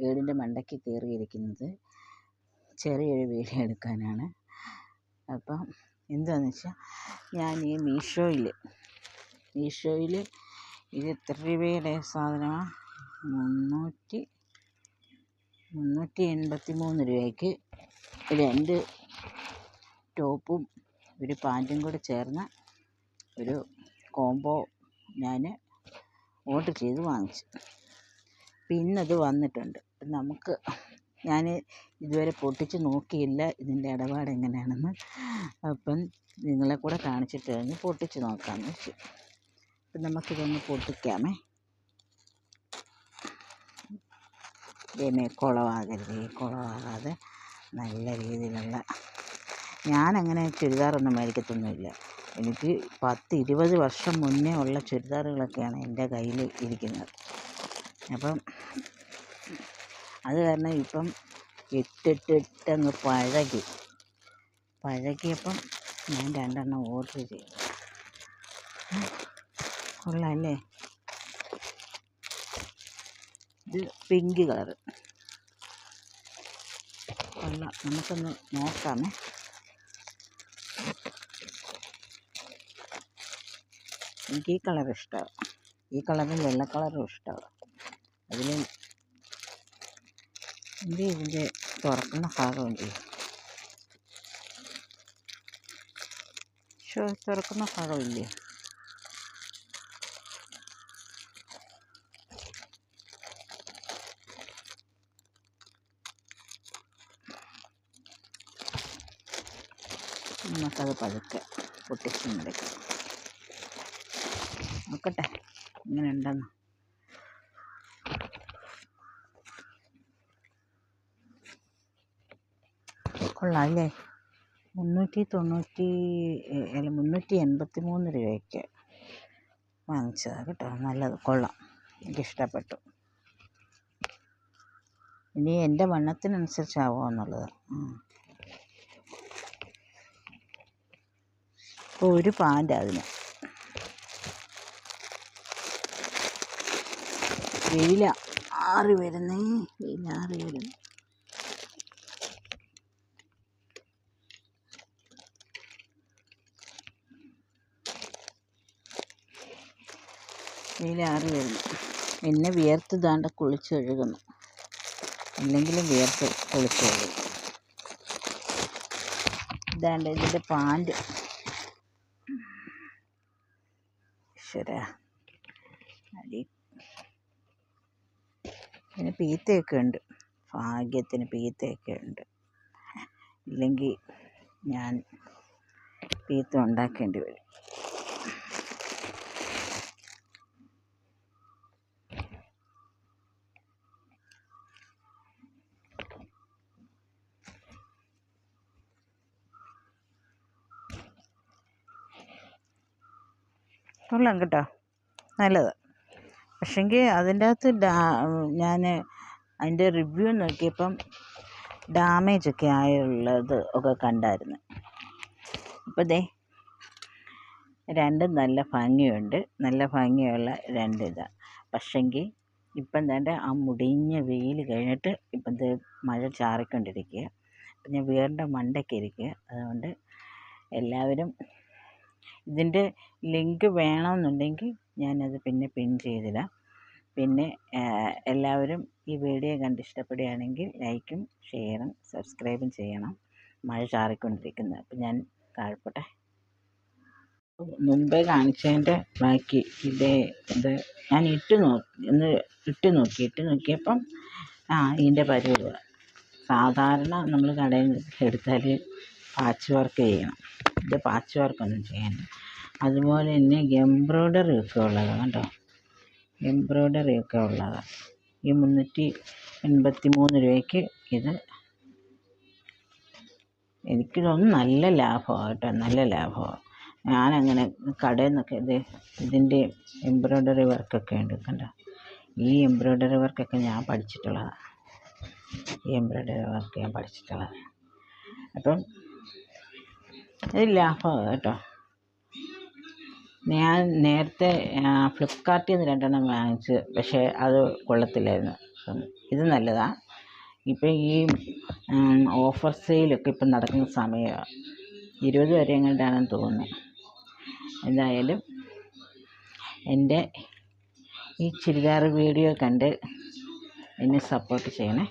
വീടിൻ്റെ മണ്ടയ്ക്ക് കയറിയിരിക്കുന്നത് ചെറിയൊരു വീഡിയോ എടുക്കാനാണ്. അപ്പം എന്താണെന്ന് വെച്ചാൽ ഞാൻ ഈ മീഷോയിൽ ഇത് എത്ര രൂപയുടെ സാധനമാണ്? 383 രൂപയ്ക്ക് 2 ടോപ്പും ഒരു പാൻറ്റും കൂടെ ചേർന്ന ഒരു കോംബോ ഞാൻ ഓർഡർ ചെയ്ത് വാങ്ങിച്ചു. പിന്നത് വന്നിട്ടുണ്ട്. ഞാൻ ഇതുവരെ പൊട്ടിച്ച് നോക്കിയില്ല ഇതിൻ്റെ ഇടപാട് എങ്ങനെയാണെന്ന്. അപ്പം നിങ്ങളെ കൂടെ കാണിച്ചിട്ട് കഴിഞ്ഞ് പൊട്ടിച്ച് നോക്കാമെന്ന് വെച്ചു. അപ്പം നമുക്കിതൊന്ന് പൊട്ടിക്കാമേ. കുളമാകാതെ നല്ല രീതിയിലുള്ള, ഞാനങ്ങനെ ചുരിദാറൊന്നും മേടിക്കത്തൊന്നുമില്ല. എനിക്ക് 10-20 വർഷം മുന്നേ ഉള്ള ചുരിദാറുകളൊക്കെയാണ് എൻ്റെ കയ്യിൽ ഇരിക്കുന്നത്. അപ്പം അത് കാരണം ഇപ്പം ഇട്ടിട്ടങ്ങ് പഴകിയപ്പം ഞാൻ 2 എണ്ണം ഓർഡർ ചെയ്തു. കൊള്ളാമല്ലേ? ഇത് പിങ്ക് കളറ് കൊള്ളാം. നമുക്കൊന്ന് നോക്കാമേ. എനിക്ക് ഈ കളർ ഇഷ്ടമാണ്. ഈ കളറും വെള്ള കളറും ഇഷ്ടമാണ്. അതിൽ ഇതിൻ്റെ തുറക്കുന്ന ഭാഗമുണ്ട്. തുറക്കുന്ന ഭാഗമില്ലേ? നമുക്കത് പതുക്കെ പൊട്ടിച്ചെടുക്കാം. നോക്കട്ടെ ഇങ്ങനെ ഉണ്ടെന്ന്. കൊള്ളാം അല്ലേ? 383 രൂപയ്ക്ക് വാങ്ങിച്ചതാണ് കേട്ടോ. നല്ലത്, കൊള്ളാം, എനിക്കിഷ്ടപ്പെട്ടു. ഇനി എൻ്റെ വണ്ണത്തിനനുസരിച്ചാവുമോ എന്നുള്ളത്. ഇപ്പോൾ ഒരു പാൻറ് അതിന്. വെയിലാറി വരുന്നു. എന്നെ വിയർത്ത് ദാണ്ട കുളിച്ച് കഴുകുന്നു. അല്ലെങ്കിലും വിയർത്ത് കുളിച്ച് കഴുകും. ഇതാണ്ട് ഇതിൻ്റെ പാൻറ്. പിന്നെ പീത്തയൊക്കെ ഉണ്ട്. ഭാഗ്യത്തിന് പീത്തയൊക്കെ ഉണ്ട്. ഇല്ലെങ്കിൽ ഞാൻ പീത്ത ഉണ്ടാക്കേണ്ടി വരും. കൊള്ളാം കേട്ടോ, നല്ലത്. പക്ഷെങ്കിൽ അതിൻ്റെ അകത്ത് ഞാൻ അതിൻ്റെ റിവ്യൂ നോക്കിയപ്പം ഡാമേജൊക്കെ ആയുള്ളത് ഒക്കെ കണ്ടായിരുന്നു. അപ്പോൾ രണ്ടും നല്ല ഭംഗിയുള്ള 2 ഇതാണ്. പക്ഷെങ്കിൽ ഇപ്പം തന്നെ ആ മുടിഞ്ഞ വെയിൽ കഴിഞ്ഞിട്ട് ഇപ്പം മഴ ചാറിക്കൊണ്ടിരിക്കുക. അപ്പം ഞാൻ വീടിൻ്റെ മണ്ടയ്ക്ക് ഇരിക്കുക. അതുകൊണ്ട് എല്ലാവരും ഇതിൻ്റെ ലിങ്ക് വേണമെന്നുണ്ടെങ്കിൽ ഞാനത് പിന്നെ പിൻ ചെയ്തിടാം. പിന്നെ എല്ലാവരും ഈ വീഡിയോ കണ്ട് ഇഷ്ടപ്പെടുകയാണെങ്കിൽ ലൈക്കും ഷെയറും സബ്സ്ക്രൈബും ചെയ്യണം. മഴ ചാറിക്കൊണ്ടിരിക്കുന്നത്. അപ്പം ഞാൻ താഴ്പോട്ടെ. മുമ്പേ കാണിച്ചതിൻ്റെ ബാക്കി ഇത് ഞാൻ ഇട്ട് നോക്കിയപ്പം ഇതിൻ്റെ പരുവ. സാധാരണ നമ്മൾ കടയിൽ നിന്ന് എടുത്താൽ പാച്ച് വർക്ക് ചെയ്യണം. ഇത് പാച്ച് വർക്കൊന്നും ചെയ്യണ്ട. അതുപോലെ തന്നെ എംബ്രോയ്ഡറി ഒക്കെ ഉള്ളതാണ് കേട്ടോ. എംബ്രോയ്ഡറി ഒക്കെ ഉള്ളതാണ്. ഈ 383 രൂപയ്ക്ക് ഇത് എനിക്ക് തോന്നുന്നു നല്ല ലാഭമാണ് കേട്ടോ, നല്ല ലാഭമാണ്. ഞാനങ്ങനെ കടയിൽ നിന്നൊക്കെ ഇതിൻ്റെ എംബ്രോയ്ഡറി വർക്കൊക്കെ ഉണ്ട് കണ്ടോ. ഈ എംബ്രോയ്ഡറി വർക്കൊക്കെ ഞാൻ പഠിച്ചിട്ടുള്ളതാണ്. അപ്പം ഇത് ലാഭമാണ് കേട്ടോ. ഞാൻ നേരത്തെ ഫ്ലിപ്കാർട്ടിൽ നിന്ന് 2 എണ്ണം വാങ്ങിച്ച്, പക്ഷേ അത് കൊള്ളത്തില്ലായിരുന്നു. ഇത് നല്ലതാണ്. ഇപ്പം ഈ ഓഫർ സെയിലൊക്കെ ഇപ്പം നടക്കുന്ന സമയമാണ്. 20 വരെ എങ്ങാണ്ടാണെന്ന് തോന്നുന്നു. എന്തായാലും എൻ്റെ ഈ ചുരിദാർ വീഡിയോ കണ്ട് എന്നെ സപ്പോർട്ട് ചെയ്യണേ.